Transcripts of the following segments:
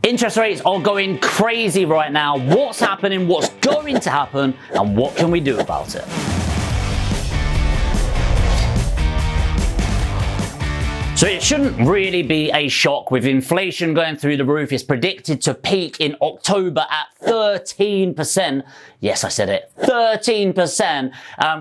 Interest rates are going crazy right now. What's happening? What's going to happen? And what can we do about it? So it shouldn't really be a shock with inflation going through the roof. It's predicted to peak in October at 13%. Yes, I said it, 13%.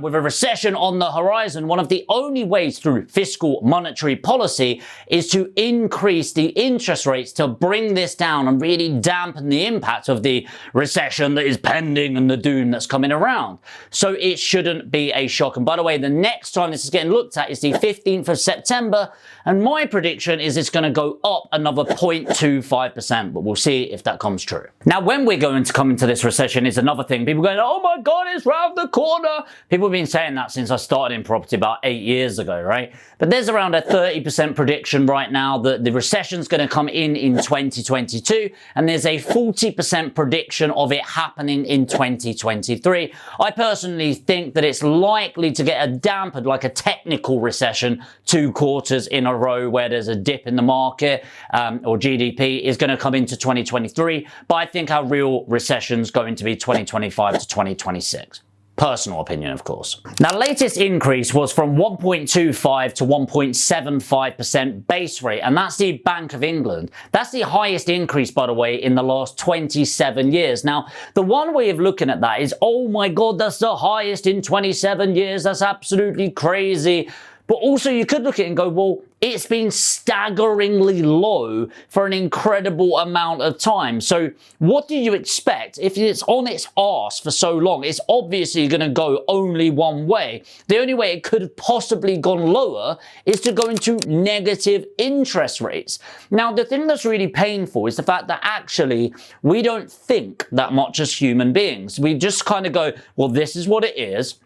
With a recession on the horizon, one of the only ways through fiscal monetary policy is to increase the interest rates to bring this down and really dampen the impact of the recession that is pending and the doom that's coming around. So it shouldn't be a shock. And by the way, the next time this is getting looked at is the 15th of September. And my prediction is it's going to go up another 0.25%, but we'll see if that comes true. Now, when we're going to come into this recession is another thing. People going, oh my God, it's round the corner. People have been saying that since I started in property about 8 years ago, right? But there's around a 30% prediction right now that the recession's going to come in 2022, and there's a 40% prediction of it happening in 2023. I personally think that it's likely to get dampened like a technical recession 2 quarters in a row where there's a dip in the market or GDP is going to come into 2023, but I think our real recession is going to be 2025 to 2026. Personal opinion, of course. Now, latest increase was from 1.25 to 1.75% base rate, and that's the Bank of England. That's the highest increase, by the way, in the last 27 years. Now, the one way of looking at that is, oh my God, that's the highest in 27 years. That's absolutely crazy. But also you could look at it and go, well, it's been staggeringly low for an incredible amount of time. So what do you expect if it's on its arse for so long? It's obviously going to go only one way. The only way it could have possibly gone lower is to go into negative interest rates. Now, the thing that's really painful is the fact that actually we don't think that much as human beings. We just kind of go, well, this is what it is.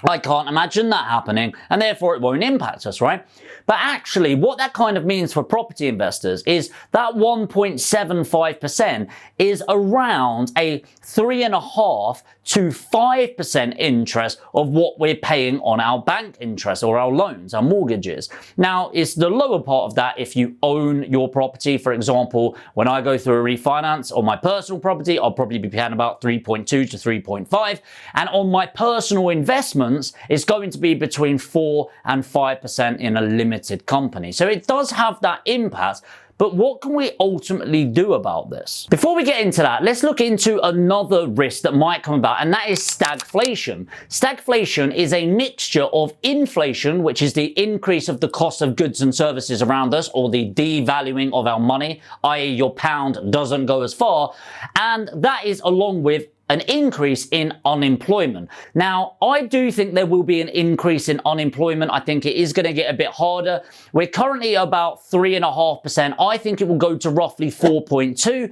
I can't imagine that happening, and therefore it won't impact us, right? But actually, what that kind of means for property investors is that 1.75% is around a 3.5% to 5% interest of what we're paying on our bank interest or our loans, our mortgages. Now, it's the lower part of that if you own your property. For example, when I go through a refinance on my personal property, I'll probably be paying about 3.2 to 3.5, and on my personal investments, it's going to be between 4 and 5% in a limited company. So it does have that impact. But what can we ultimately do about this? Before we get into that, let's look into another risk that might come about, and that is stagflation. Stagflation is a mixture of inflation, which is the increase of the cost of goods and services around us, or the devaluing of our money, i.e. your pound doesn't go as far, and that is along with an increase in unemployment. Now, I do think there will be an increase in unemployment. I think it is going to get a bit harder. We're currently about 3.5%. I think it will go to roughly 4.2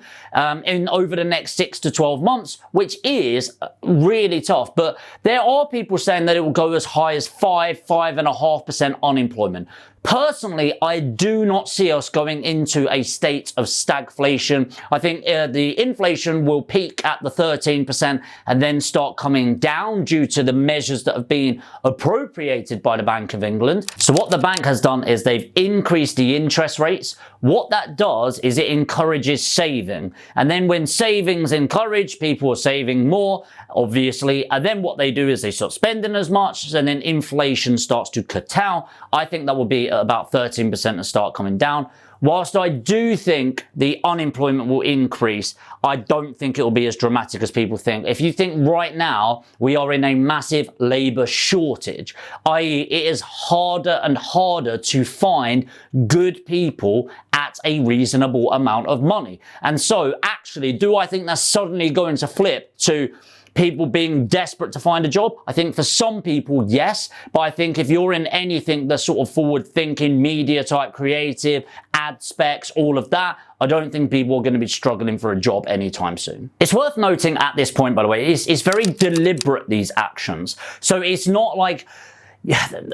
in over the next 6 to 12 months, which is really tough. But there are people saying that it will go as high as 5.5% unemployment. Personally, I do not see us going into a state of stagflation. I think the inflation will peak at the 13% and then start coming down due to the measures that have been appropriated by the Bank of England. So what the bank has done is they've increased the interest rates. What that does is it encourages saving. And then when savings encourage, people are saving more, obviously. And then what they do is they start spending as much, and then inflation starts to curtail. I think that will be about 13% to start coming down. Whilst I do think the unemployment will increase, I don't think it will be as dramatic as people think. If you think right now we are in a massive labour shortage, i.e. it is harder and harder to find good people at a reasonable amount of money. And so actually, do I think that's suddenly going to flip to people being desperate to find a job? I think for some people, yes. But I think if you're in anything that's sort of forward-thinking, media type, creative, ad specs, all of that, I don't think people are going to be struggling for a job anytime soon. It's worth noting at this point, by the way, it's very deliberate, these actions. So it's not like,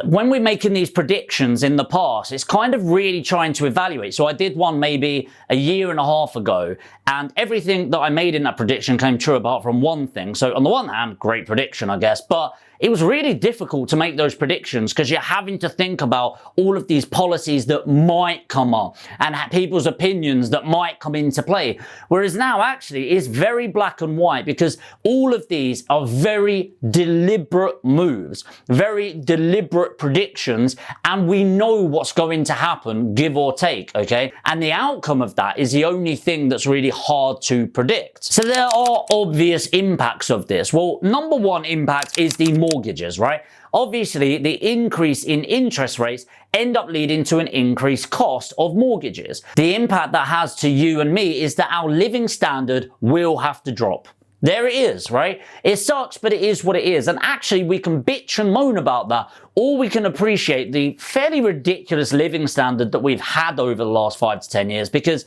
when we're making these predictions in the past, it's kind of really trying to evaluate. So I did one maybe a year and a half ago, and everything that I made in that prediction came true apart from one thing. So on the one hand, great prediction, I guess, but it was really difficult to make those predictions because you're having to think about all of these policies that might come up and people's opinions that might come into play. Whereas now, actually, it's very black and white because all of these are very deliberate moves, very deliberate predictions, and we know what's going to happen, give or take, okay? And the outcome of that is the only thing that's really hard to predict. So there are obvious impacts of this. Well, number one impact is the mortgages, right? Obviously, the increase in interest rates end up leading to an increased cost of mortgages. The impact that has to you and me is that our living standard will have to drop. There it is, right? It sucks, but it is what it is. And actually, we can bitch and moan about that, or we can appreciate the fairly ridiculous living standard that we've had over the last 5 to 10 years, because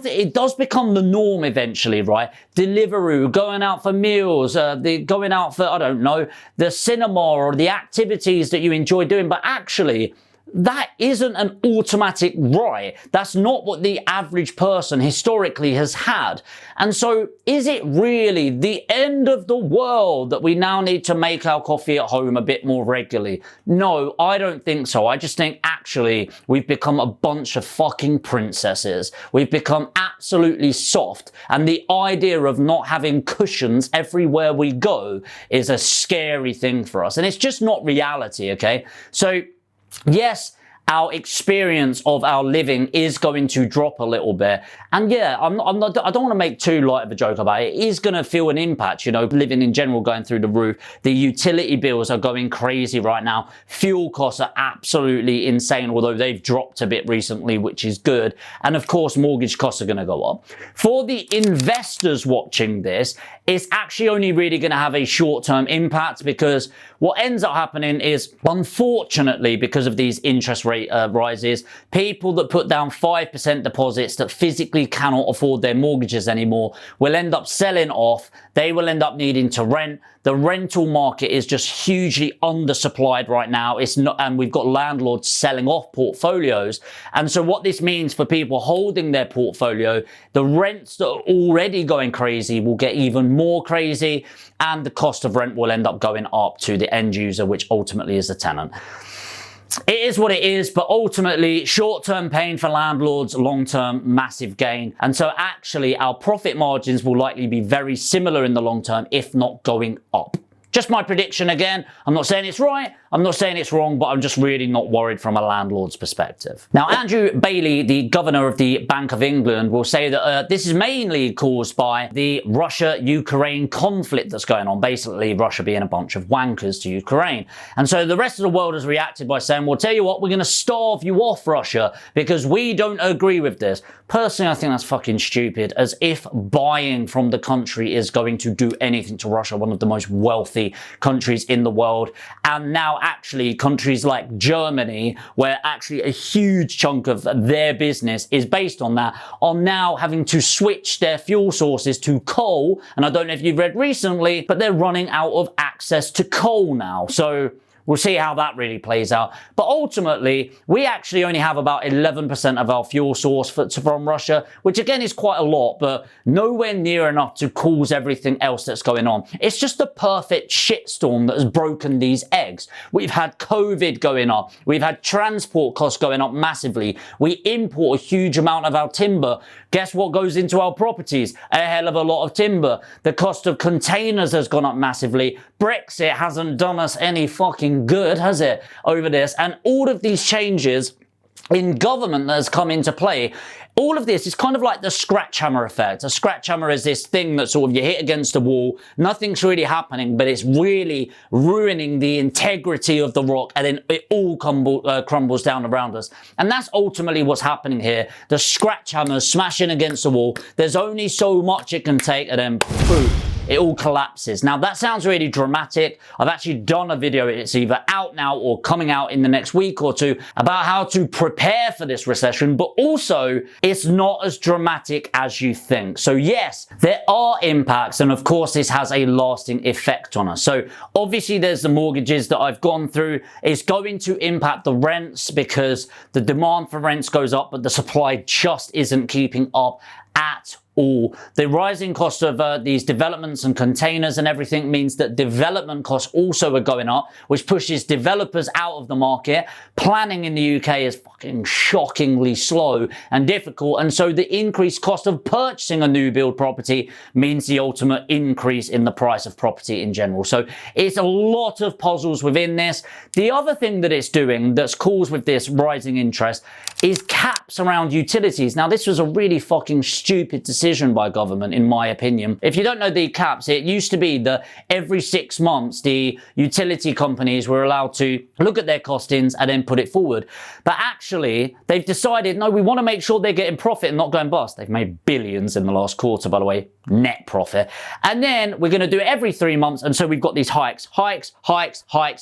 it does become the norm eventually, right? Deliveroo, going out for meals, going out for, I don't know, the cinema or the activities that you enjoy doing. But actually, that isn't an automatic right. That's not what the average person historically has had. And so is it really the end of the world that we now need to make our coffee at home a bit more regularly? No, I don't think so. I just think actually we've become a bunch of fucking princesses. We've become absolutely soft. And the idea of not having cushions everywhere we go is a scary thing for us. And it's just not reality, okay? So yes, our experience of our living is going to drop a little bit. And yeah, I don't want to make too light of a joke about it. It is going to feel an impact, you know, living in general going through the roof. The utility bills are going crazy right now. Fuel costs are absolutely insane, although they've dropped a bit recently, which is good. And of course, mortgage costs are going to go up. For the investors watching this, it's actually only really going to have a short-term impact, because what ends up happening is, unfortunately, because of these interest rate rises, people that put down 5% deposits that physically cannot afford their mortgages anymore will end up selling off. They will end up needing to rent. The rental market is just hugely undersupplied right now. It's not, and we've got landlords selling off portfolios. And so what this means for people holding their portfolio, the rents that are already going crazy will get even more crazy, and the cost of rent will end up going up to the end user, which ultimately is the tenant. It is what it is, but ultimately short-term pain for landlords, long-term massive gain. And so actually our profit margins will likely be very similar in the long term, if not going up. Just my prediction again. I'm not saying it's right, I'm not saying it's wrong, but I'm just really not worried from a landlord's perspective. Now, Andrew Bailey, the governor of the Bank of England, will say that this is mainly caused by the Russia-Ukraine conflict that's going on. Basically, Russia being a bunch of wankers to Ukraine. And so the rest of the world has reacted by saying, well, tell you what, we're going to starve you off, Russia, because we don't agree with this. Personally, I think that's fucking stupid, as if buying from the country is going to do anything to Russia, one of the most wealthy countries in the world. And now actually countries like Germany, where actually a huge chunk of their business is based on that, are now having to switch their fuel sources to coal. And I don't know if you've read recently, but they're running out of access to coal now. So we'll see how that really plays out. But ultimately, we actually only have about 11% of our fuel source from Russia, which again is quite a lot, but nowhere near enough to cause everything else that's going on. It's just the perfect shitstorm that has broken these eggs. We've had COVID going up. We've had transport costs going up massively. We import a huge amount of our timber. Guess what goes into our properties? A hell of a lot of timber. The cost of containers has gone up massively. Brexit hasn't done us any fucking good, has it, over this? And all of these changes in government that has come into play, all of this is kind of like the scratch hammer effect. A scratch hammer is this thing that sort of you hit against a wall, nothing's really happening, but it's really ruining the integrity of the rock, and then it all crumbles down around us. And that's ultimately what's happening here. The scratch hammer is smashing against the wall. There's only so much it can take, and then boom, it all collapses. Now, that sounds really dramatic. I've actually done a video, it's either out now or coming out in the next week or two, about how to prepare for this recession, but also it's not as dramatic as you think. So yes, there are impacts, and of course this has a lasting effect on us. So obviously there's the mortgages that I've gone through. It's going to impact the rents because the demand for rents goes up, but the supply just isn't keeping up at all. The rising cost of these developments and containers and everything means that development costs also are going up, which pushes developers out of the market. Planning in the UK is fucking shockingly slow and difficult, and so the increased cost of purchasing a new build property means the ultimate increase in the price of property in general. So it's a lot of puzzles within this. The other thing that it's doing that's caused with this rising interest is caps around utilities. Now, this was a really fucking stupid decision by government, in my opinion. If you don't know the caps, it used to be that every 6 months, the utility companies were allowed to look at their costings and then put it forward. But actually, they've decided, no, we want to make sure they're getting profit and not going bust. They've made billions in the last quarter, by the way, net profit. And then we're going to do it every 3 months. And so we've got these hikes,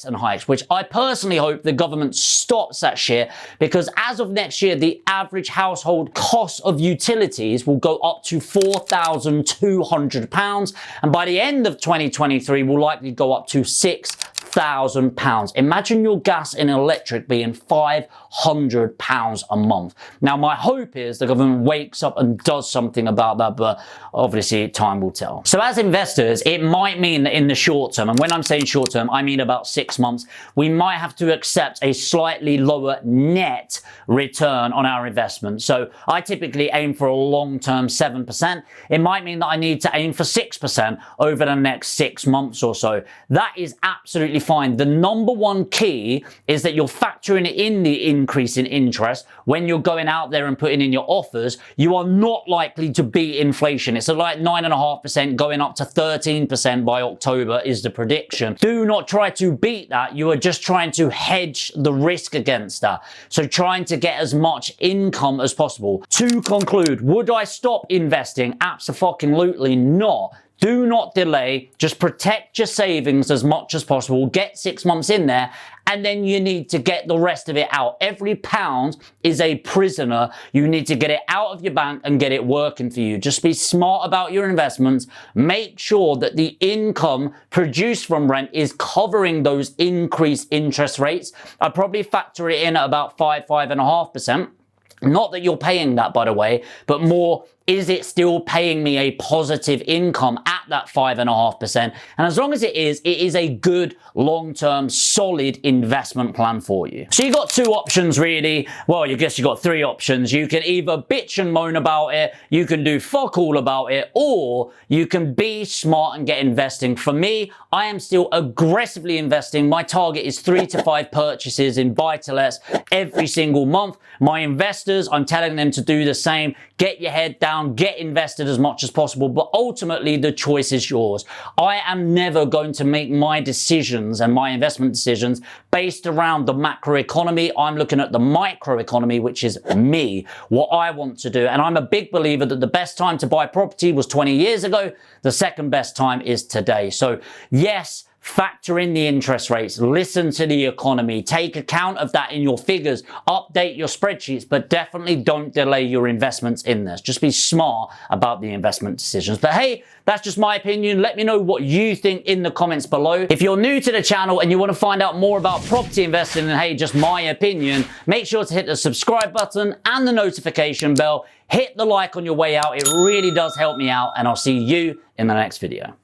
and hikes, which I personally hope the government stops that shit, because as of next year, the average household cost of utilities will go up to £4,200. And by the end of 2023, will likely go up to £6,000. Imagine your gas and electric being £500 a month. Now, my hope is the government wakes up and does something about that, but obviously time will tell. So as investors, it might mean that in the short term, and when I'm saying short term, I mean about 6 months, we might have to accept a slightly lower net return on our investment. So I typically aim for a long-term 7%. It might mean that I need to aim for 6% over the next 6 months or so. That is absolutely fine. The number one key is that you're factoring in the increase in interest when you're going out there and putting in your offers. You are not likely to beat inflation. It's like 9.5% going up to 13% by October is the prediction. Do not try to beat that. You are just trying to hedge the risk against that. So trying to get as much income as possible. To conclude, would I stop investing? Absolutely not. Do not delay. Just protect your savings as much as possible. Get 6 months in there, and then you need to get the rest of it out. Every pound is a prisoner. You need to get it out of your bank and get it working for you. Just be smart about your investments. Make sure that the income produced from rent is covering those increased interest rates. I'd probably factor it in at about 5.5%. Not that you're paying that, by the way, but more, is it still paying me a positive income at that 5.5%? And as long as it is a good, long-term, solid investment plan for you. So you got 2 options, really. Well, I guess you got 3 options. You can either bitch and moan about it, you can do fuck all about it, or you can be smart and get investing. For me, I am still aggressively investing. My target is 3 to 5 purchases in buy-to-lets every single month. My investors, I'm telling them to do the same. Get your head down, get invested as much as possible, but ultimately the choice is yours. I am never going to make my decisions and my investment decisions based around the macroeconomy. I'm looking at the microeconomy, which is me, what I want to do. And I'm a big believer that the best time to buy property was 20 years ago. The second best time is today. So yes, factor in the interest rates, listen to the economy, take account of that in your figures, update your spreadsheets, but definitely don't delay your investments in this. Just be smart about the investment decisions. But hey, that's just my opinion. Let me know what you think in the comments below. If you're new to the channel and you want to find out more about property investing and hey, just my opinion, make sure to hit the subscribe button and the notification bell. Hit the like on your way out. It really does help me out, and I'll see you in the next video.